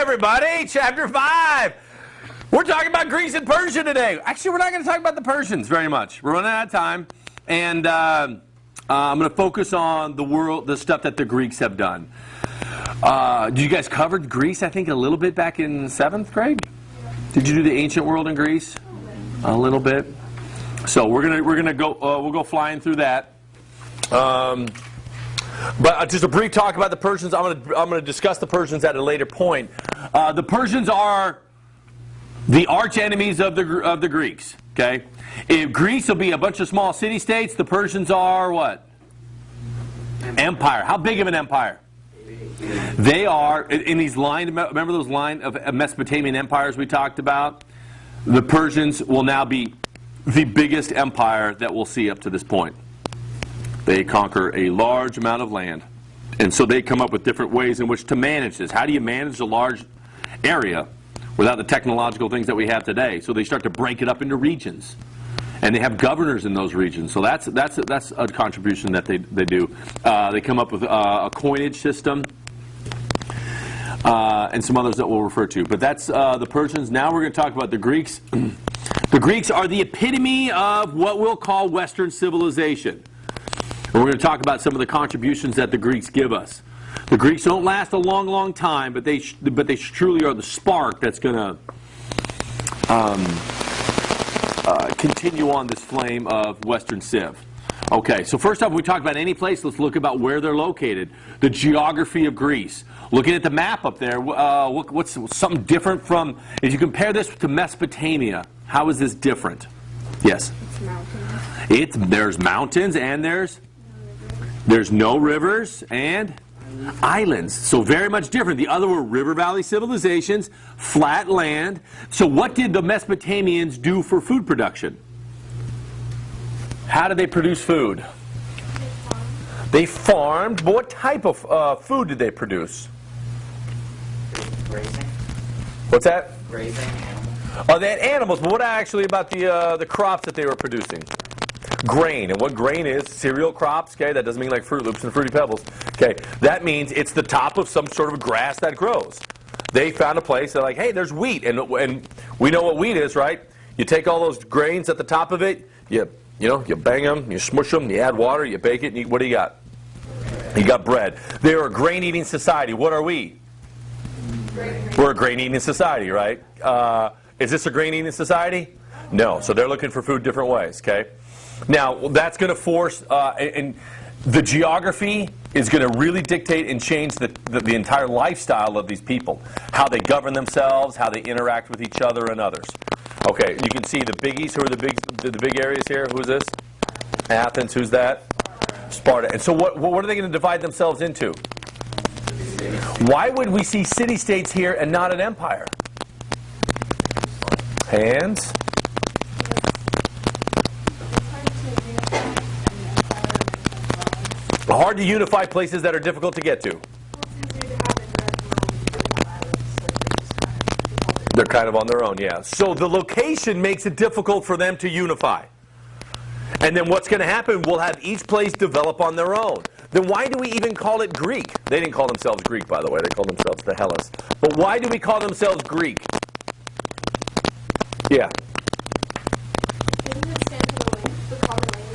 everybody. Chapter 5. We're talking about Greece and Persia today. Actually, we're not going to talk about the Persians very much. We're running out of time. And I'm going to focus on the stuff that the Greeks have done. Did you guys cover Greece, I think, a little bit back in 7th grade? Did you do the ancient world in Greece? A little bit. So we're gonna go. We'll go flying through that. But just a brief talk about the Persians. I'm gonna discuss the Persians at a later point. The Persians are the arch enemies of the Greeks. Okay, if Greece will be a bunch of small city-states, the Persians are what? Empire. How big of an empire? They are in these remember those line of Mesopotamian empires we talked about? The Persians will now be the biggest empire that we'll see up to this point. They conquer a large amount of land. And so they come up with different ways in which to manage this. How do you manage a large area without the technological things that we have today? So they start to break it up into regions. And they have governors in those regions. So that's a contribution that they do. They come up with a coinage system. And some others that we'll refer to. But that's the Persians. Now we're going to talk about the Greeks. The Greeks are the epitome of what we'll call Western civilization. And we're going to talk about some of the contributions that the Greeks give us. The Greeks don't last a long, long time, but they truly are the spark that's going to continue on this flame of Western civ. Okay, so first off, when we talk about any place, let's look about where they're located. The geography of Greece. Looking at the map up there, what's something different from, if you compare this to Mesopotamia, how is this different? Yes? It's mountains. There's mountains and there's no rivers and islands. So very much different. The other were river valley civilizations, flat land. So what did the Mesopotamians do for food production? How did they produce food? They farmed, but what type of food did they produce? Grazing. What's that? Grazing animals. Oh, they had animals, but what actually about the crops that they were producing? Grain. And what grain is? Cereal crops, okay? That doesn't mean like Fruit Loops and Fruity Pebbles. Okay, that means it's the top of some sort of grass that grows. They found a place, they're like, hey, there's wheat. And we know what wheat is, right? You take all those grains at the top of it, you bang them, you smush them, you add water, you bake it, and what do you got? You got bread. They're a grain-eating society. What are we? We're a grain-eating society, right? Is this a grain-eating society? No. So they're looking for food different ways, okay? Now, that's going to force, and the geography is going to really dictate and change the entire lifestyle of these people. How they govern themselves, how they interact with each other and others. Okay, you can see the biggies. Who are the big areas here? Who is this? Athens. Who's that? Sparta. And so what are they going to divide themselves into? Why would we see city-states here and not an empire? Hands. Hard to unify places that are difficult to get to. They're kind of on their own, yeah. So the location makes it difficult for them to unify. And then what's going to happen, we'll have each place develop on their own. Then why do we even call it Greek? They didn't call themselves Greek, by the way. They called themselves the Hellas. But why do we call themselves Greek? Yeah. Didn't it stand for the common language?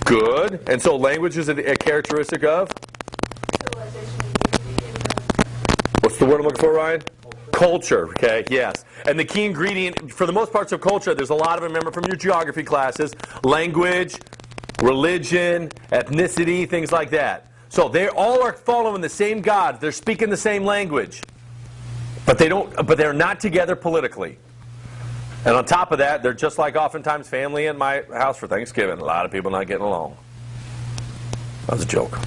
Good. And so language is a characteristic of? Civilization. What's the word I'm looking for, Ryan? Culture, okay, yes. And the key ingredient, for the most parts of culture, there's a lot of them, remember from your geography classes, language, religion, ethnicity, things like that. So they all are following the same gods. They're speaking the same language. But they're not together politically. And on top of that, they're just like oftentimes family in my house for Thanksgiving. A lot of people not getting along. That was a joke.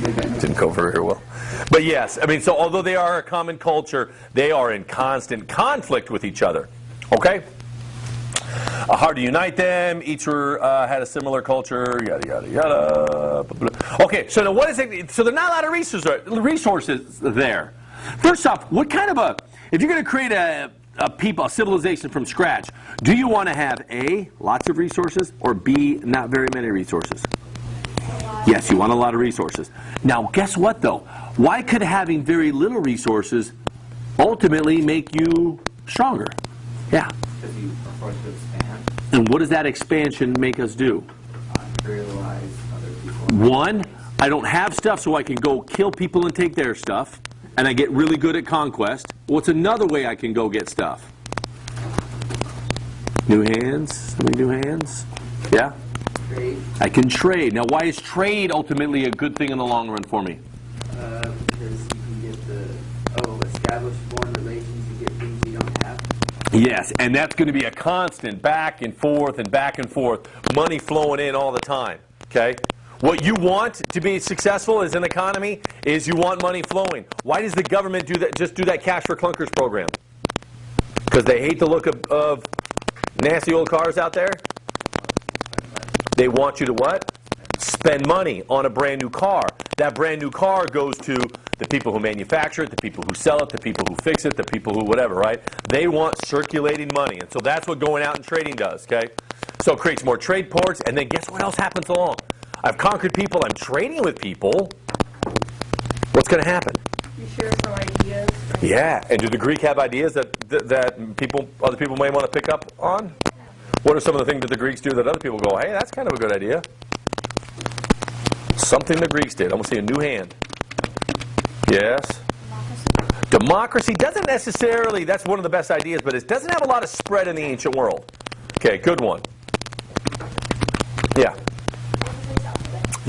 Didn't go very well. But yes, I mean, so although they are a common culture, they are in constant conflict with each other. Okay? Hard to unite them. Each had a similar culture. Yada, yada, yada. Okay, so now what is it? So there are not a lot of resources there. First off, what kind of if you're going to create a civilization from scratch, do you want to have A, lots of resources, or B, not very many resources? Yes, you want a lot of resources. Now, guess what, though? Why could having very little resources ultimately make you stronger. Yeah. Because you are forced to expand, And what does that expansion make us do? realize other people. One, I don't have stuff, so I can go kill people and take their stuff, and I get really good at conquest. What's another way I can go get stuff? New hands? How many new hands? Yeah? Trade, I can trade. Now, why is trade ultimately a good thing in the long run for me? because you can get establish foreign relations, you get things you don't have. Yes, and that's going to be a constant back and forth, money flowing in all the time, okay? What you want to be successful as an economy is you want money flowing. Why does the government do that? Just do that cash for clunkers program? Because they hate the look of nasty old cars out there? They want you to what? Spend money on a brand new car. That brand new car goes to the people who manufacture it, the people who sell it, the people who fix it, the people who whatever, right? They want circulating money. And so that's what going out and trading does, okay? So it creates more trade ports, and then guess what else happens along? I've conquered people, I'm trading with people. What's going to happen? You share some ideas. Right? Yeah, and do the Greek have ideas that other people may want to pick up on? What are some of the things that the Greeks do that other people go, hey, that's kind of a good idea? Something the Greeks did. I'm going to see a new hand. Yes? Democracy doesn't necessarily, that's one of the best ideas, but it doesn't have a lot of spread in the ancient world. Okay, good one. Yeah.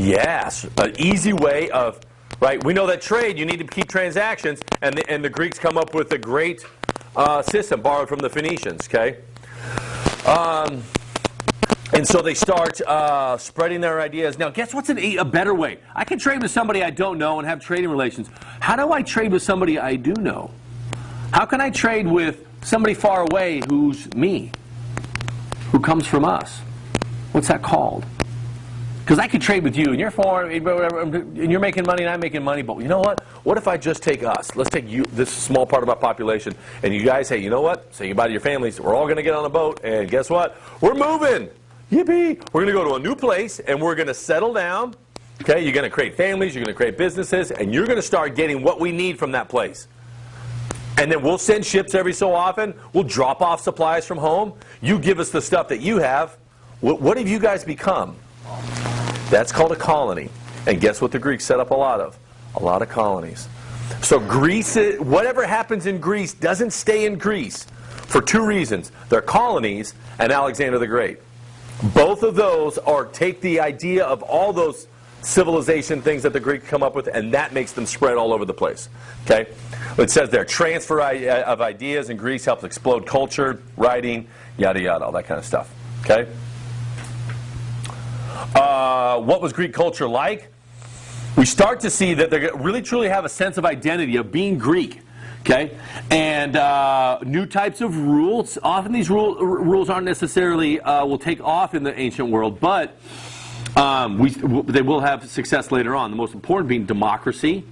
Yes, an easy way of, right, we know that trade, you need to keep transactions, and the Greeks come up with a great system borrowed from the Phoenicians, okay? And so they start spreading their ideas. Now, guess what's a better way? I can trade with somebody I don't know and have trading relations. How do I trade with somebody I do know? How can I trade with somebody far away who's me? Who comes from us? What's that called? Because I could trade with you, and you're foreign, and you're making money, and I'm making money, but you know what? What if I just take us? Let's take you, this small part of our population, and you guys say, you know what? Say goodbye to your families. We're all going to get on a boat, and guess what? We're moving. Yippee! We're going to go to a new place, and we're going to settle down. Okay, you're going to create families, you're going to create businesses, and you're going to start getting what we need from that place. And then we'll send ships every so often. We'll drop off supplies from home. You give us the stuff that you have. What have you guys become? That's called a colony. And guess what the Greeks set up a lot of? A lot of colonies. So Greece, whatever happens in Greece doesn't stay in Greece for two reasons. They're colonies and Alexander the Great. Both of those take the idea of all those civilization things that the Greeks come up with, and that makes them spread all over the place. Okay? It says there, transfer of ideas in Greece helps explode culture, writing, yada yada, all that kind of stuff. Okay? What was Greek culture like? We start to see that they really truly have a sense of identity, of being Greek. Okay? And new types of rules. Often these rules aren't necessarily will take off in the ancient world, but they will have success later on. The most important being democracy.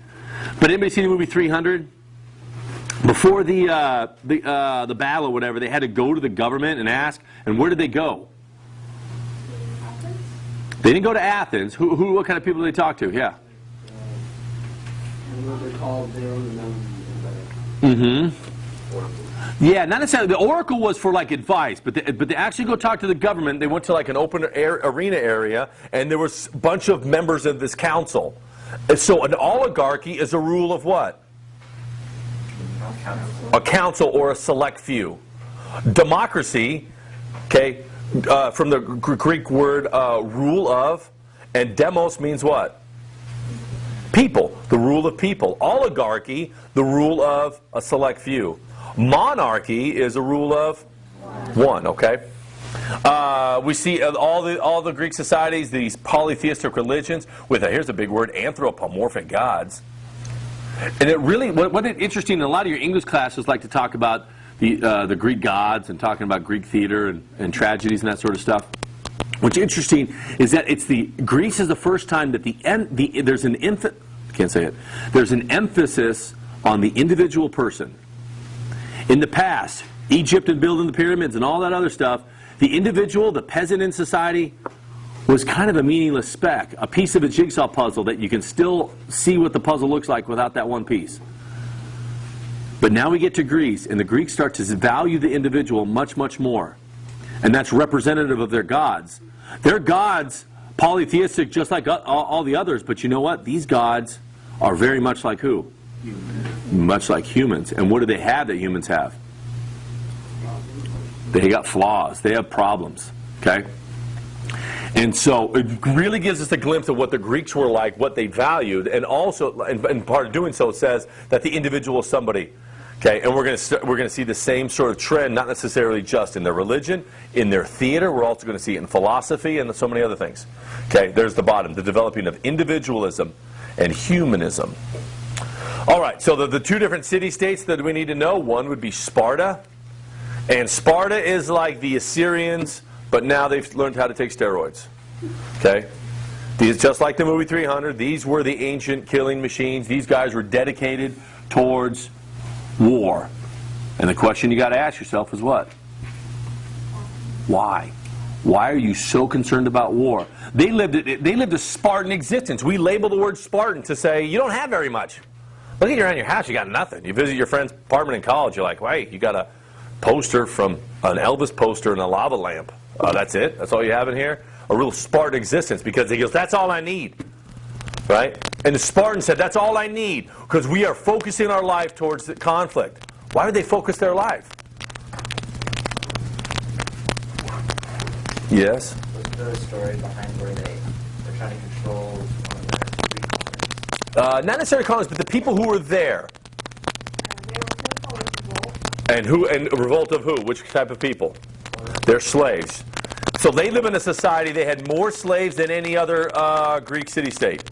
But anybody see the movie 300? Before the battle or whatever, they had to go to the government and ask. And where did they go? They didn't go to Athens. What kind of people did they talk to? Yeah. They're called their own. Mm-hmm. Yeah, not necessarily. The oracle was for like advice, but they actually go talk to the government. They went to like an open arena area, and there was a bunch of members of this council. And so an oligarchy is a rule of what? A council or a select few. Democracy, okay, from the Greek word rule of, and demos means what? People, the rule of people. Oligarchy, the rule of a select few. Monarchy is a rule of one, okay? We see all the Greek societies, these polytheistic religions, with, here's a big word, anthropomorphic gods. And it really, what is interesting, in a lot of your English classes like to talk about the Greek gods and talking about Greek theater and tragedies and that sort of stuff. What's interesting is that Greece is the first time that there's an emphasis on the individual person. In the past, Egypt and building the pyramids and all that other stuff, the individual, the peasant in society, was kind of a meaningless speck, a piece of a jigsaw puzzle that you can still see what the puzzle looks like without that one piece. But now we get to Greece, and the Greeks start to value the individual much, much more. And that's representative of their gods. Their gods, polytheistic just like all the others, but you know what? These gods are very much like who? Much like humans. And what do they have that humans have? They got flaws. They have problems. Okay? And so it really gives us a glimpse of what the Greeks were like, what they valued, and also, and part of doing so, it says that the individual is somebody. Okay, and we're going to see the same sort of trend, not necessarily just in their religion, in their theater. We're also going to see it in philosophy and so many other things. Okay, there's the bottom, the developing of individualism and humanism. All right, so the two different city-states that we need to know, one would be Sparta. And Sparta is like the Assyrians, but now they've learned how to take steroids. Okay? These, just like the movie 300, these were the ancient killing machines. These guys were dedicated towards war. And the question you got to ask yourself is what? Why? Why are you so concerned about war? They lived a Spartan existence. We label the word Spartan to say, you don't have very much. Look at around your house, you got nothing. You visit your friend's apartment in college, you're like, wait, you got a poster from an Elvis poster and a lava lamp. That's it? That's all you have in here? A real Spartan existence, because he goes, that's all I need. Right? And the Spartan said, that's all I need, because we are focusing our life towards the conflict. Why would they focus their life? Yes? What's the story behind where they're trying to control one of their Greek colonies? Not necessarily colonies, but the people who were there. They were going to call it revolt. And revolt of who? Which type of people? They're slaves. So they live in a society, they had more slaves than any other Greek city-state.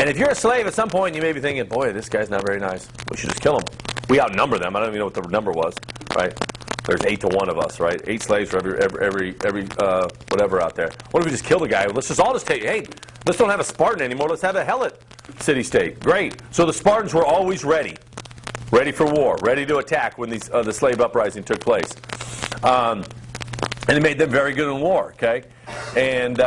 And if you're a slave at some point, you may be thinking, boy, this guy's not very nice. We should just kill him. We outnumber them. I don't even know what the number was, right? There's 8 to 1 of us, right? 8 slaves for every whatever out there. What if we just kill the guy? Let's just all just take, hey, let's don't have a Spartan anymore. Let's have a Helot city-state. Great. So the Spartans were always ready for war, ready to attack when these the slave uprising took place. And it made them very good in war, okay? And,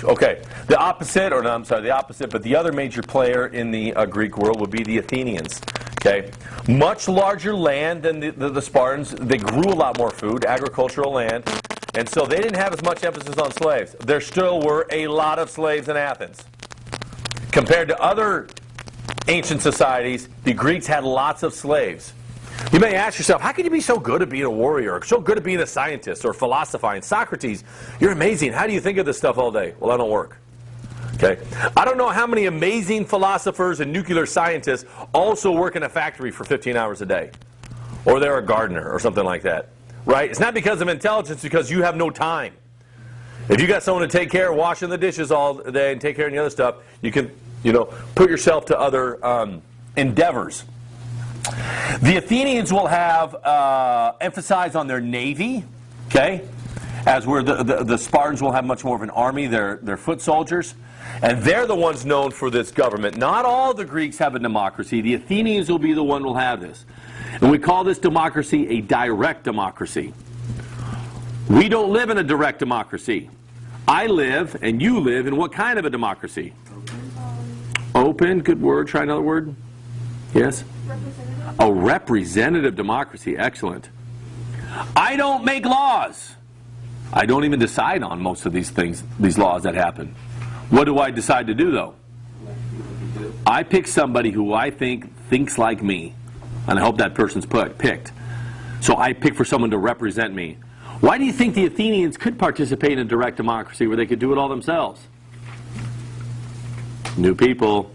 okay, the opposite, or no, I'm sorry, the opposite, but the other major player in the Greek world would be the Athenians, okay? Much larger land than the Spartans. They grew a lot more food, agricultural land, and so they didn't have as much emphasis on slaves. There still were a lot of slaves in Athens. Compared to other ancient societies, the Greeks had lots of slaves. You may ask yourself, how can you be so good at being a warrior, or so good at being a scientist, or philosophizing? Socrates, you're amazing. How do you think of this stuff all day? Well, I don't work. Okay? I don't know how many amazing philosophers and nuclear scientists also work in a factory for 15 hours a day. Or they're a gardener, or something like that. Right? It's not because of intelligence, it's because you have no time. If you got someone to take care of washing the dishes all day and take care of the other stuff, you can, put yourself to other endeavors. The Athenians will have emphasize on their navy, okay, as where the Spartans will have much more of an army, their foot soldiers, and they're the ones known for this government. Not all the Greeks have a democracy. The Athenians will be the one who will have this. And we call this democracy a direct democracy. We don't live in a direct democracy. I live, and you live, in what kind of a democracy? Open, good word. Try another word. Yes? Representative. A representative democracy. Excellent. I don't make laws. I don't even decide on most of these things, these laws that happen. What do I decide to do, though? I pick somebody who I think thinks like me. And I hope that person's picked. So I pick for someone to represent me. Why do you think the Athenians could participate in a direct democracy where they could do it all themselves? New people.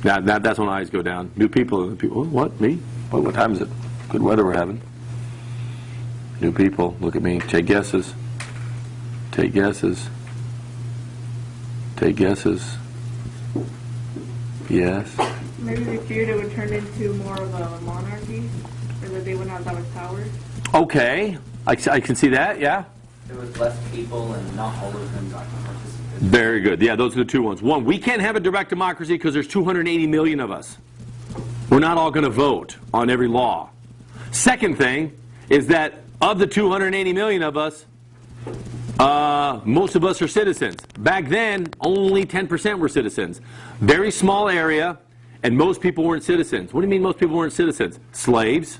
That's when eyes go down. New people. What? Me? What time is it? Good weather we're having. New people. Look at me. Take guesses. Take guesses. Take guesses. Yes. Maybe they feared it would turn into more of a monarchy, or that they wouldn't have that much power. Okay. I can see that, yeah. There was less people and not all of them got to participate. Very good. Yeah, those are the two ones. One, we can't have a direct democracy because there's 280 million of us. We're not all going to vote on every law. Second thing is that of the 280 million of us, most of us are citizens. Back then, only 10% were citizens. Very small area, And most people weren't citizens. What do you mean most people weren't citizens? Slaves,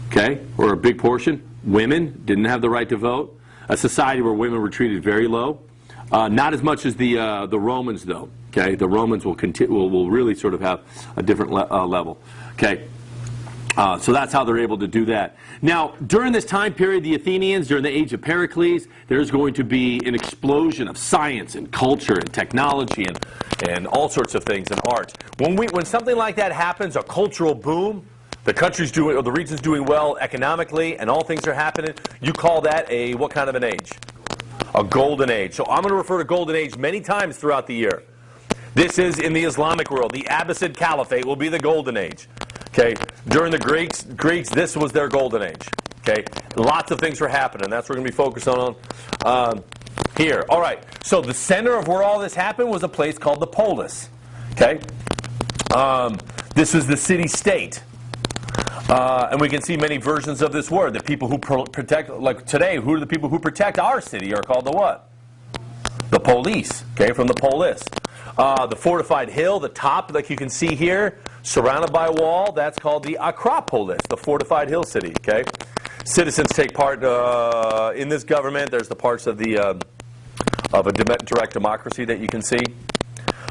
okay, or a big portion. Women didn't have the right to vote. A society where women were treated very low. Not as much as the Romans, though. Okay, the Romans will really sort of have a different level. Okay. So that's how they're able to do that. Now, during this time period, the Athenians, during the age of Pericles, there's going to be an explosion of science and culture and technology and all sorts of things and art. When something like that happens, a cultural boom, the country's doing, or the region's doing well economically, and all things are happening, you call that a what kind of an age? A golden age. So I'm going to refer to golden age many times throughout the year. This is in the Islamic world. The Abbasid Caliphate will be the golden age. Okay, during the Greeks, this was their golden age. Okay, lots of things were happening. That's what we're going to be focused on here. All right, so the center of where all this happened was a place called the Polis. Okay, this was the city-state. And we can see many versions of this word. The people who protect, like today, who are the people who protect our city are called the what? The police, okay, from the polis. The fortified hill, the top, like you can see here, surrounded by a wall, that's called the Acropolis, the fortified hill city, okay? Citizens take part in this government. There's the parts of the of a direct democracy that you can see.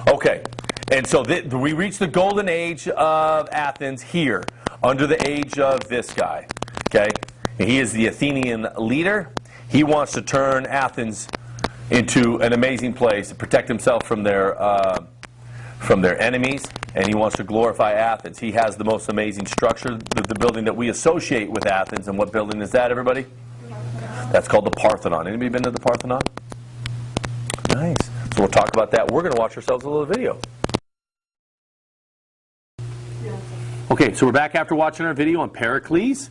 Okay, and so we reach the golden age of Athens here, under the age of this guy, okay? And he is the Athenian leader. He wants to turn Athens into an amazing place to protect himself from their enemies, and he wants to glorify Athens. He has the most amazing structure, the building that we associate with Athens. And what building is that, everybody? That's called the Parthenon. Anybody been to the Parthenon? Nice. So we'll talk about that. We're going to watch ourselves a little video. Okay, so we're back after watching our video on Pericles.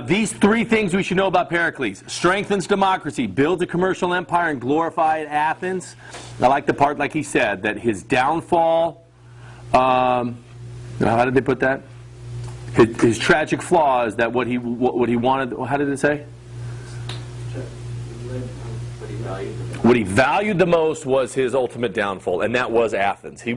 These three things we should know about Pericles. Strengthens democracy, builds a commercial empire, and glorified Athens. I like the part, like he said, that his downfall, how did they put that? His tragic flaw is that what he wanted, how did it say? What he valued the most was his ultimate downfall, and that was Athens. He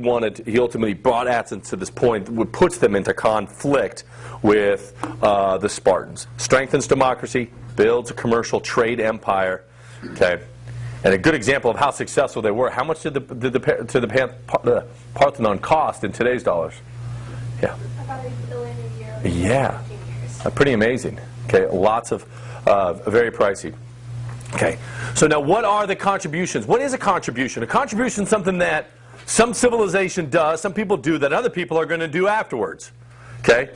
ultimately brought Athens to this point, which puts them into conflict with the Spartans. Strengthens democracy, builds a commercial trade empire. Okay, and a good example of how successful they were. How much did the Parthenon cost in today's dollars? Yeah. About $1 billion a year. Yeah, 15 years. pretty amazing. Okay, lots of very pricey. Okay, so now what are the contributions? What is a contribution? A contribution is something that some civilization does, some people do, that other people are going to do afterwards. Okay,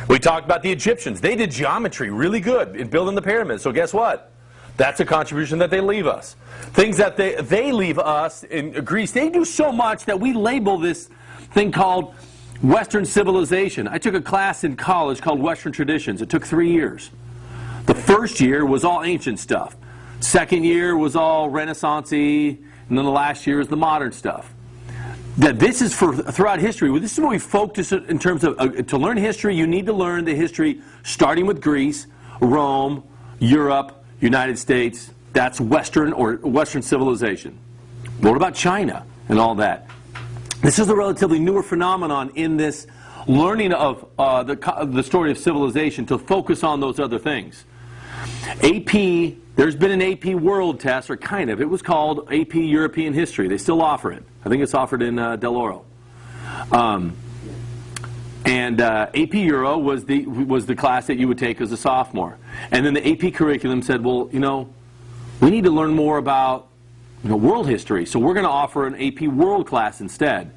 we talked about the Egyptians. They did geometry really good in building the pyramids. So guess what? That's a contribution that they leave us. Things that they leave us in Greece, they do so much that we label this thing called Western civilization. I took a class in college called Western Traditions. It took 3 years. The first year was all ancient stuff. Second year was all Renaissance-y, and then the last year is the modern stuff. That this is for throughout history. This is what we focus in terms of, to learn history, you need to learn the history starting with Greece, Rome, Europe, United States. That's Western or Western civilization. What about China and all that? This is a relatively newer phenomenon in this learning of the story of civilization, to focus on those other things. AP, there's been an AP World test, or kind of. It was called AP European History. They still offer it. I think it's offered in Del Oro. AP Euro was the class that you would take as a sophomore. And then the AP curriculum said, well, we need to learn more about world history, so we're going to offer an AP World class instead.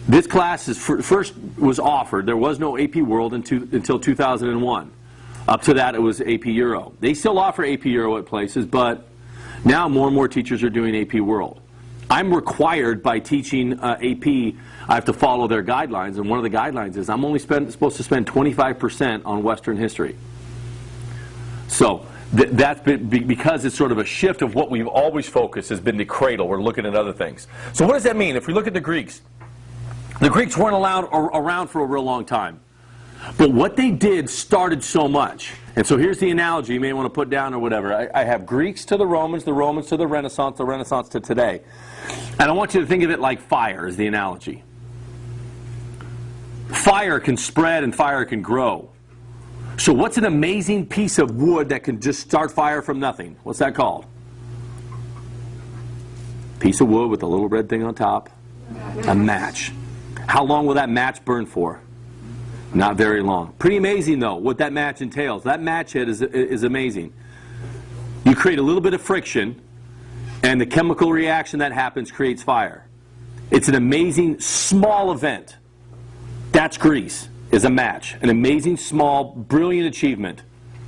This class first was offered. There was no AP World until 2001. Up to that, it was AP Euro. They still offer AP Euro at places, but now more and more teachers are doing AP World. I'm required by teaching AP, I have to follow their guidelines, and one of the guidelines is I'm only supposed to spend 25% on Western history. So that's been, because it's sort of a shift of what we've always focused has been the cradle. We're looking at other things. So what does that mean? If we look at the Greeks weren't around for a real long time. But what they did started so much. And so here's the analogy you may want to put down or whatever. I have Greeks to the Romans to the Renaissance to today. And I want you to think of it like fire is the analogy. fire can spread and fire can grow. So what's an amazing piece of wood that can just start fire from nothing? What's that called? Piece of wood with a little red thing on top. A match. How long will that match burn for? Not very long. Pretty amazing, though, what that match entails. That match head is amazing. You create a little bit of friction, and the chemical reaction that happens creates fire. It's an amazing small event. That's grease, is a match. An amazing, small, brilliant achievement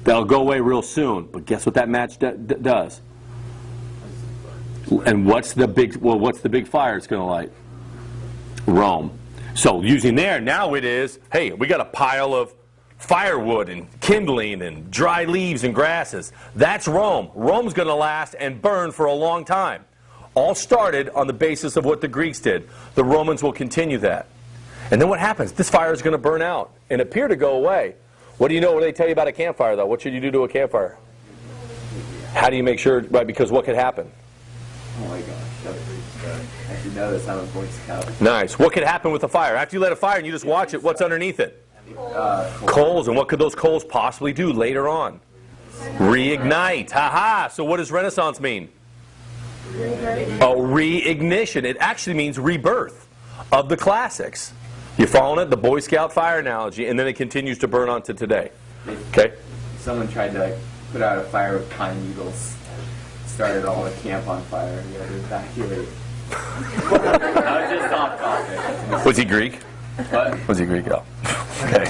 that'll go away real soon. But guess what that match does? And what's the big fire it's going to light? Rome. So using there, now it is, hey, we got a pile of firewood and kindling and dry leaves and grasses. That's Rome. Rome's going to last and burn for a long time. All started on the basis of what the Greeks did. The Romans will continue that. And then what happens? This fire is going to burn out and appear to go away. What do you know when they tell you about a campfire, though? What should you do to a campfire? How do you make sure, right, because what could happen? Oh my gosh, I should know this. I'm a Boy Scout. Nice. What could happen with a fire? After you light a fire and you just watch it, what's underneath it? Coals. And what could those coals possibly do later on? Reignite. Ha-ha. So what does Renaissance mean? Oh, reignition. It actually means rebirth of the classics. You following it? The Boy Scout fire analogy, and then it continues to burn on to today. Okay? Someone tried to put out a fire with pine needles. Started all the camp on fire. You had to evacuate. I was just off topic. Was he Greek? What? Was he Greek? Oh. Okay.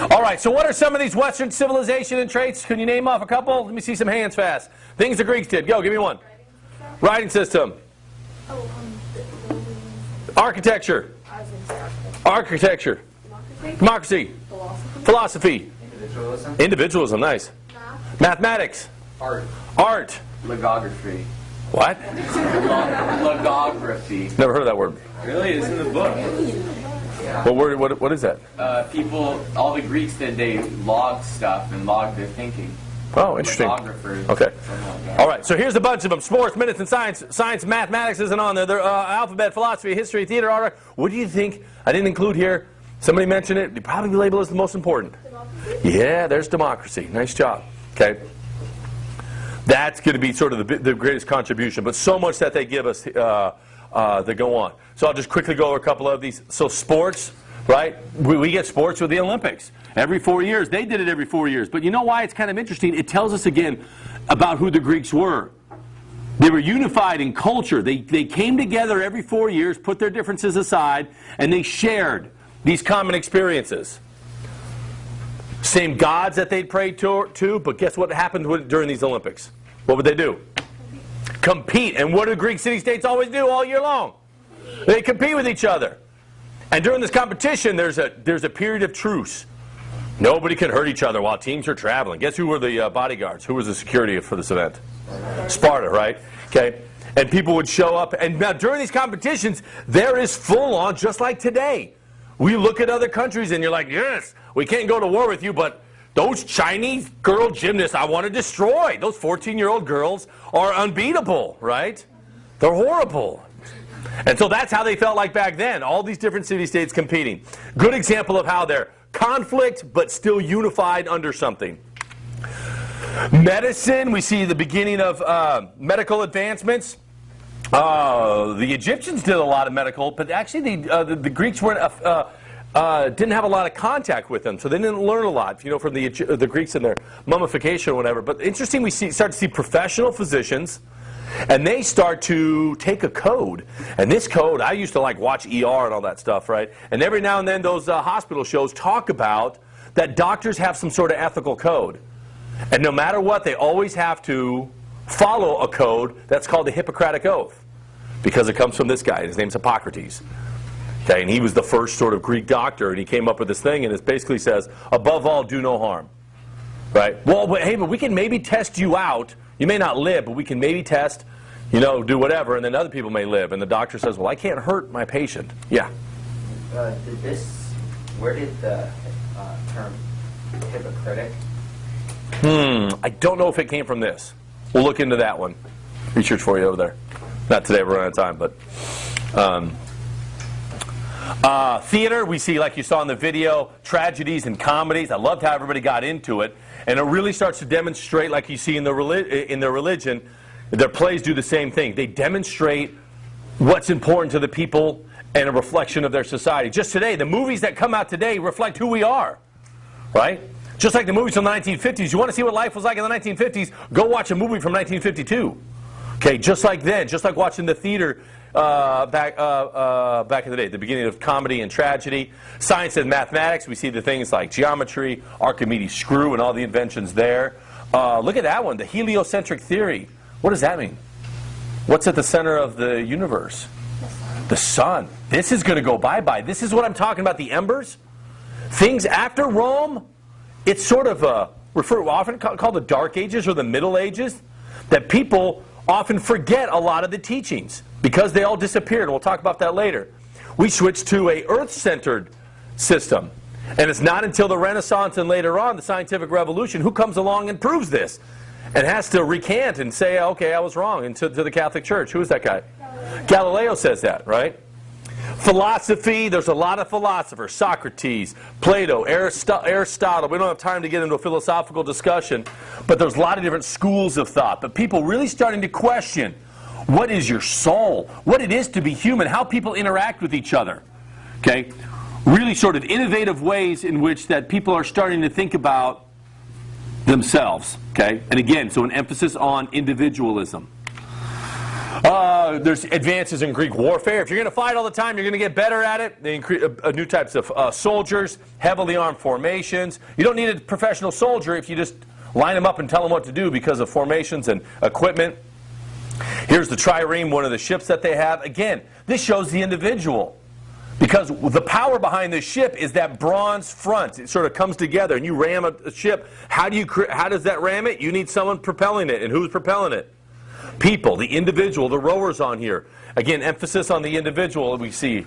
All right, so what are some of these Western civilization and traits? Can you name off a couple? Let me see some hands fast. Things the Greeks did. Go, give me one. Writing system. Architecture. Architecture. Democracy. Philosophy. Individualism, nice. Mathematics. Art. Logography. What? Logography. Never heard of that word. Really? It's in the book. What is that? People, all the Greeks did, they logged stuff and logged their thinking. Oh, interesting. Logographers. Okay. Something like that. All right, so here's a bunch of them. Sports, minutes, and science. Science, mathematics isn't on there. They're alphabet, philosophy, history, theater, art. What do you think? I didn't include here. Somebody mentioned it. You probably label it as the most important. Yeah, there's democracy. Nice job. Okay. That's going to be sort of the greatest contribution, but so much that they give us that go on. So I'll just quickly go over a couple of these. So sports, right? We get sports with the Olympics. Every 4 years. They did it every 4 years. But you know why it's kind of interesting? It tells us again about who the Greeks were. They were unified in culture. They came together every 4 years, put their differences aside, and they shared these common experiences. Same gods that they'd prayed to, but guess what happened during these Olympics? What would they do? Compete. And what do Greek city-states always do all year long? They compete with each other. And during this competition, there's a period of truce. Nobody can hurt each other while teams are traveling. Guess who were the bodyguards? Who was the security for this event? Sparta, right? Okay. And people would show up. And now during these competitions, there is full-on, just like today. We look at other countries and you're like, yes, we can't go to war with you, but those Chinese girl gymnasts I want to destroy. Those 14-year-old girls are unbeatable, right? They're horrible. And so that's how they felt like back then. All these different city-states competing. Good example of how they're conflict, but still unified under something. Medicine, we see the beginning of medical advancements. The Egyptians did a lot of medical, but actually the Greeks weren't didn't have a lot of contact with them, so they didn't learn a lot, you know, from the Greeks and their mummification or whatever. But interesting, we start to see professional physicians, and they start to take a code. And this code, I used to like watch ER and all that stuff, right? And every now and then those hospital shows talk about that doctors have some sort of ethical code. And no matter what, they always have to follow a code that's called the Hippocratic Oath, because it comes from this guy. His name's Hippocrates. Okay, and he was the first sort of Greek doctor, and he came up with this thing, and it basically says, above all, do no harm. Right? Well, but, hey, but we can maybe test you out. You may not live, but we can maybe test, you know, do whatever, and then other people may live. And the doctor says, well, I can't hurt my patient. Yeah. Where did the term hypocritic? I don't know if it came from this. We'll look into that one. Research for you over there. Not today, we're running out of time, but... Theater, we see, like you saw in the video, tragedies and comedies. I loved how everybody got into it. And it really starts to demonstrate, like you see in their religion, their plays do the same thing. They demonstrate what's important to the people and a reflection of their society. Just today, the movies that come out today reflect who we are, right? Just like the movies from the 1950s. You want to see what life was like in the 1950s? Go watch a movie from 1952. Okay, just like then, just like watching the theater back in the day, the beginning of comedy and tragedy. Science and mathematics, we see the things like geometry, Archimedes' screw, and all the inventions there. Look at that one, the heliocentric theory. What does that mean? What's at the center of the universe? The sun. This is going to go bye-bye. This is what I'm talking about, the embers. Things after Rome, it's sort of often called the Dark Ages or the Middle Ages, that people often forget a lot of the teachings because they all disappeared. And we'll talk about that later. We switched to a earth-centered system. And it's not until the Renaissance and later on, the scientific revolution, who comes along and proves this and has to recant and say, okay, I was wrong, and to the Catholic Church. Who is that guy? Galileo says that, right? Philosophy, there's a lot of philosophers. Socrates, Plato, Aristotle. We don't have time to get into a philosophical discussion, but there's a lot of different schools of thought. But people really starting to question what is your soul, what it is to be human, how people interact with each other. Okay? Really sort of innovative ways in which that people are starting to think about themselves. Okay? And again, so an emphasis on individualism. There's advances in Greek warfare. If you're going to fight all the time, you're going to get better at it. They increase new types of soldiers, heavily armed formations. You don't need a professional soldier if you just line them up and tell them what to do because of formations and equipment. Here's the trireme, one of the ships that they have. Again, this shows the individual. Because the power behind this ship is that bronze front. It sort of comes together, and you ram a ship. How does that ram it? You need someone propelling it. And who's propelling it? People, the individual, the rowers on here. Again, emphasis on the individual we see.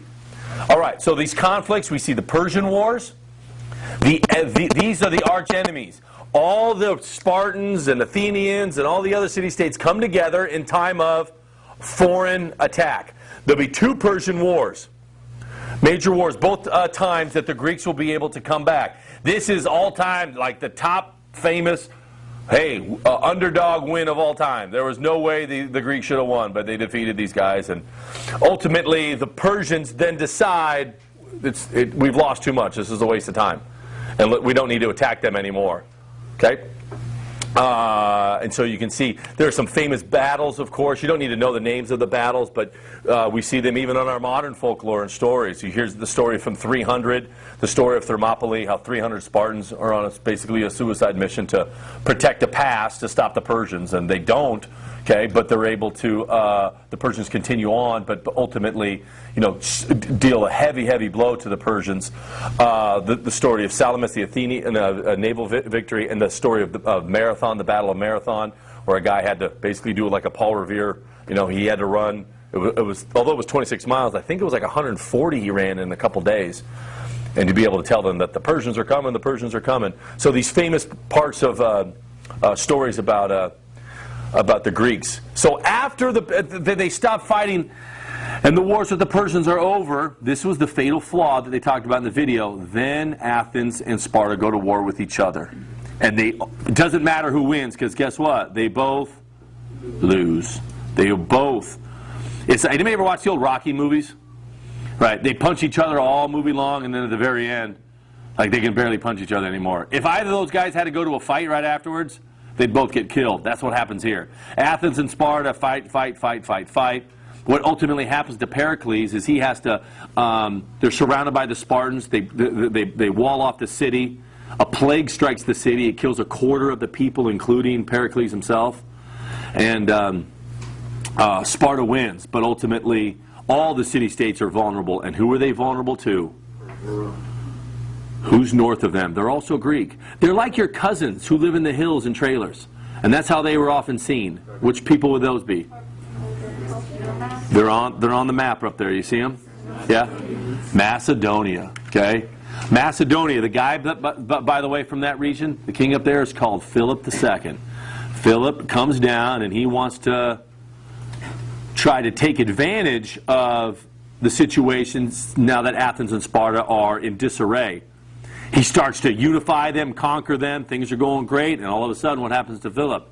All right, so these conflicts, we see the Persian Wars. These are the arch enemies. All the Spartans and Athenians and all the other city-states come together in time of foreign attack. There'll be two Persian Wars. Major wars, both times that the Greeks will be able to come back. This is all time, like the top famous underdog win of all time. There was no way the Greeks should have won, but they defeated these guys. And ultimately, the Persians then decide, we've lost too much. This is a waste of time. And we don't need to attack them anymore. Okay? And so you can see there are some famous battles, of course. You don't need to know the names of the battles, but we see them even on our modern folklore and stories. You hear the story from 300, the story of Thermopylae, how 300 Spartans are on basically a suicide mission to protect the pass to stop the Persians, and they don't. Okay, but they're able to. The Persians continue on, but ultimately, deal a heavy blow to the Persians. The story of Salamis, the Athenian naval victory, and the story of Marathon, the Battle of Marathon, where a guy had to basically do it like a Paul Revere. He had to run. It was although it was 26 miles, I think it was like 140 he ran in a couple days, and to be able to tell them that the Persians are coming, the Persians are coming. So these famous parts of stories about the Greeks. So after they stop fighting and the wars with the Persians are over, this was the fatal flaw that they talked about in the video, then Athens and Sparta go to war with each other. And it doesn't matter who wins, because guess what? They both lose. They both. Anybody ever watch the old Rocky movies? Right, they punch each other all movie long, and then at the very end, like they can barely punch each other anymore. If either of those guys had to go to a fight right afterwards, they'd both get killed. That's what happens here. Athens and Sparta fight. What ultimately happens to Pericles is he has to, they're surrounded by the Spartans. They wall off the city. A plague strikes the city. It kills a quarter of the people, including Pericles himself. And Sparta wins. But ultimately, all the city-states are vulnerable. And who are they vulnerable to? Who's north of them? They're also Greek. They're like your cousins who live in the hills in trailers. And that's how they were often seen. Which people would those be? They're on the map up there. You see them? Yeah? Macedonia. Okay? Macedonia. The guy, by the way, from that region, the king up there is called Philip II. Philip comes down and he wants to try to take advantage of the situations now that Athens and Sparta are in disarray. He starts to unify them, conquer them, things are going great, and all of a sudden what happens to Philip?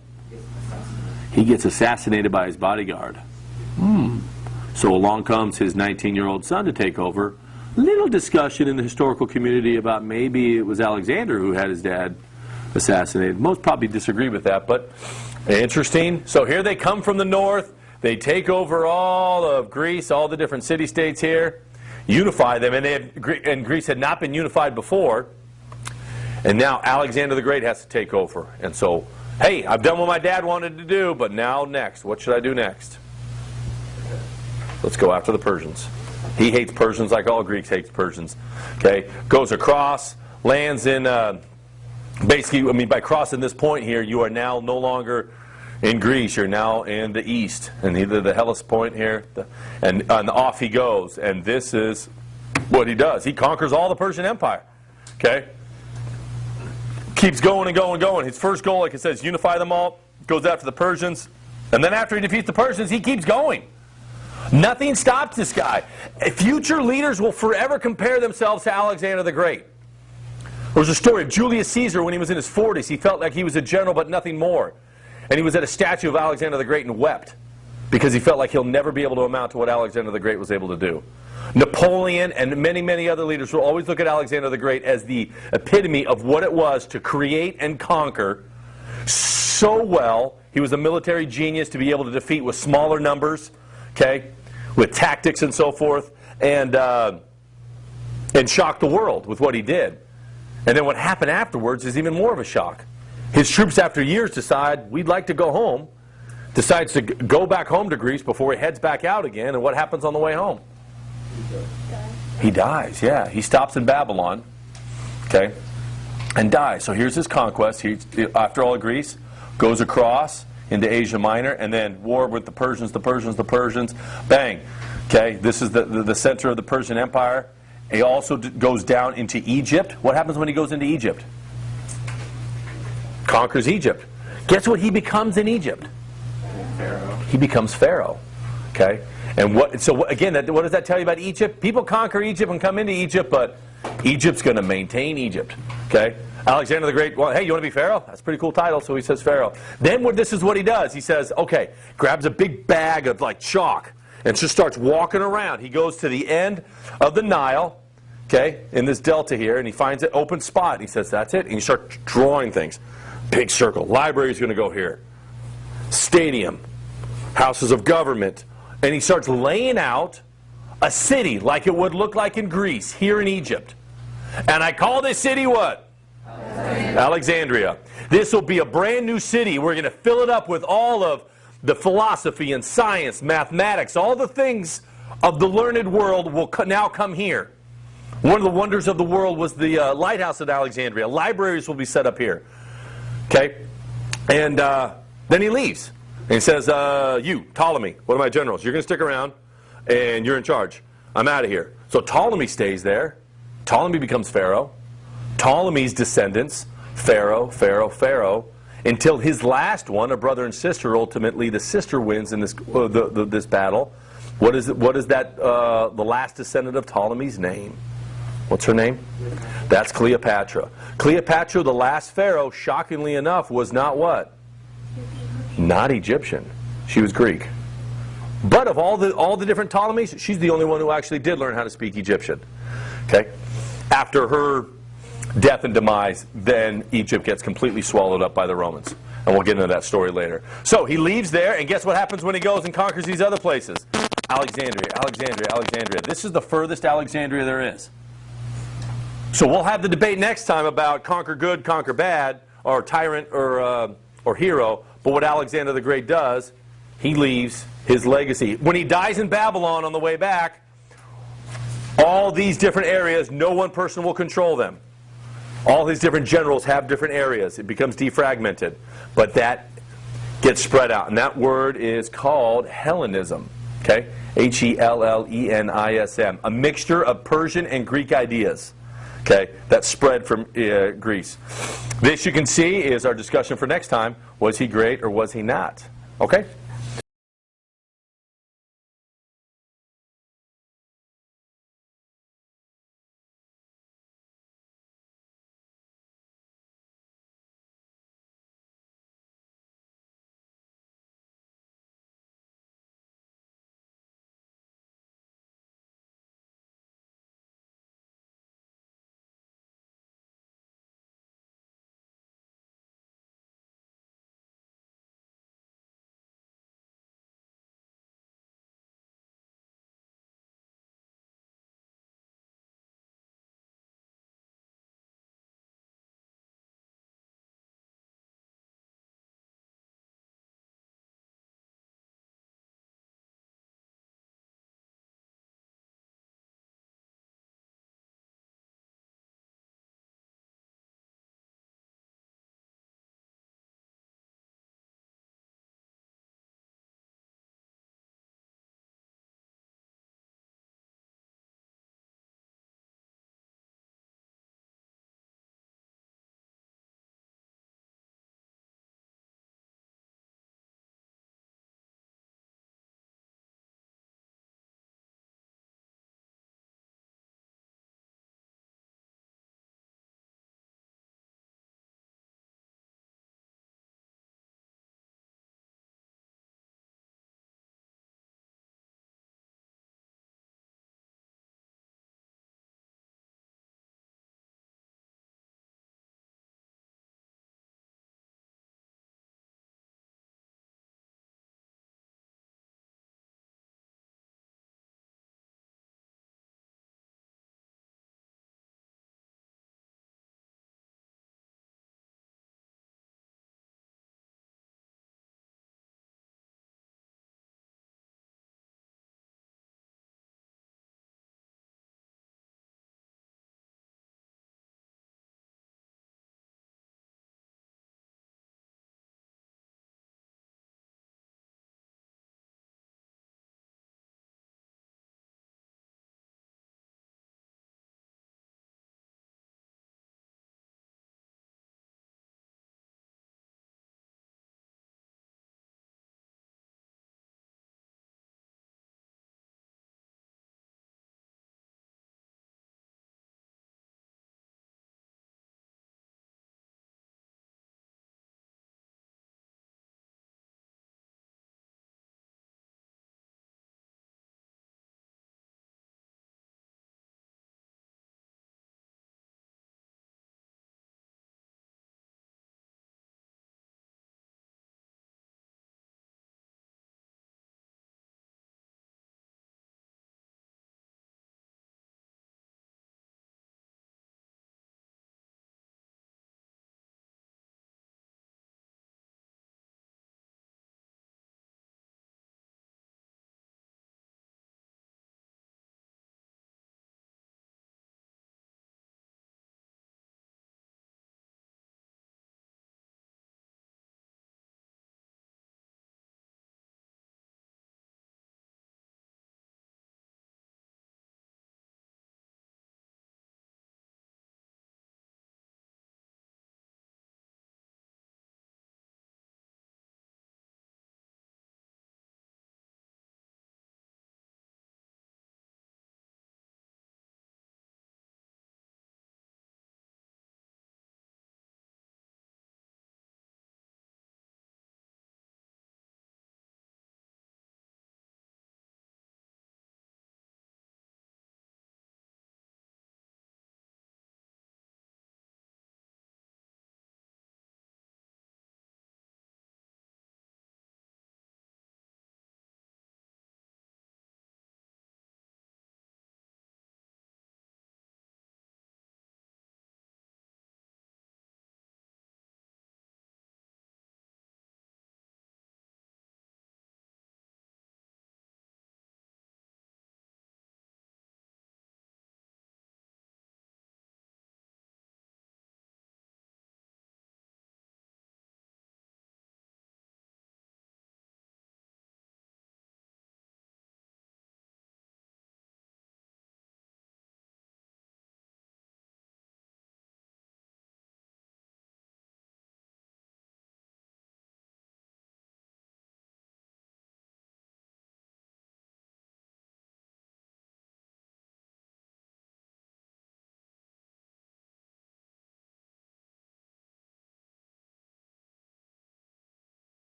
He gets assassinated by his bodyguard. So along comes his 19-year-old son to take over. Little discussion in the historical community about maybe it was Alexander who had his dad assassinated. Most probably disagree with that, but interesting. So here they come from the north. They take over all of Greece, all the different city-states here, unify them, and Greece had not been unified before. And now Alexander the Great has to take over. And so, hey, I've done what my dad wanted to do, but now next, what should I do next? Let's go after the Persians. He hates Persians like all Greeks hates Persians. Okay, goes across, lands in, basically, I mean, by crossing this point here, you are now no longer in Greece, you're now in the east, and either the Hellas point here, and off he goes. And this is what he does. He conquers all the Persian Empire. Okay? Keeps going and going and going. His first goal, like it says, unify them all, goes after the Persians, and then after he defeats the Persians, he keeps going. Nothing stops this guy. Future leaders will forever compare themselves to Alexander the Great. There was a story of Julius Caesar when he was in his 40s. He felt like he was a general but nothing more. And he was at a statue of Alexander the Great and wept because he felt like he'll never be able to amount to what Alexander the Great was able to do. Napoleon and many, many other leaders will always look at Alexander the Great as the epitome of what it was to create and conquer so well. He was a military genius to be able to defeat with smaller numbers, okay, with tactics and so forth, and shock the world with what he did. And then what happened afterwards is even more of a shock. His troops, after years, decide, we'd like to go home, decides to go back home to Greece before he heads back out again, and what happens on the way home? He dies, yeah. He stops in Babylon, okay, and dies. So here's his conquest. He, after all of Greece, goes across into Asia Minor, and then war with the Persians, bang. Okay, this is the center of the Persian Empire. He also goes down into Egypt. What happens when he goes into Egypt? Conquers Egypt. Guess what he becomes in Egypt? Pharaoh. He becomes Pharaoh. Okay? And what does that tell you about Egypt? People conquer Egypt and come into Egypt, but Egypt's going to maintain Egypt. Okay? Alexander the Great, well, hey, you want to be Pharaoh? That's a pretty cool title, so he says Pharaoh. Then this is what he does. He says, okay, grabs a big bag of like chalk and just starts walking around. He goes to the end of the Nile, okay, in this delta here, and he finds an open spot. And he says, that's it. And he starts drawing things. Big circle. Library's going to go here. Stadium. Houses of government. And he starts laying out a city like it would look like in Greece, here in Egypt. And I call this city what? Alexandria. This will be a brand new city. We're going to fill it up with all of the philosophy and science, mathematics, all the things of the learned world will now come here. One of the wonders of the world was the lighthouse at Alexandria. Libraries will be set up here. Okay? And then he leaves. And he says, you, Ptolemy, one of my generals, you're going to stick around, and you're in charge. I'm out of here. So Ptolemy stays there. Ptolemy becomes Pharaoh. Ptolemy's descendants, Pharaoh, until his last one, a brother and sister, ultimately the sister wins in this this battle. What is that, the last descendant of Ptolemy's name? What's her name? That's Cleopatra. Cleopatra, the last pharaoh, shockingly enough, was not what? Not Egyptian. She was Greek. But of all the different Ptolemies, she's the only one who actually did learn how to speak Egyptian. Okay? After her death and demise, then Egypt gets completely swallowed up by the Romans. And we'll get into that story later. So he leaves there, and guess what happens when he goes and conquers these other places? Alexandria. This is the furthest Alexandria there is. So we'll have the debate next time about conquer good, conquer bad, or tyrant or hero. But what Alexander the Great does, he leaves his legacy. When he dies in Babylon on the way back, all these different areas, no one person will control them. All his different generals have different areas. It becomes defragmented. But that gets spread out. And that word is called Hellenism. Okay? Hellenism. A mixture of Persian and Greek ideas. Okay? That spread from Greece. This, you can see, is our discussion for next time. Was he great or was he not? Okay?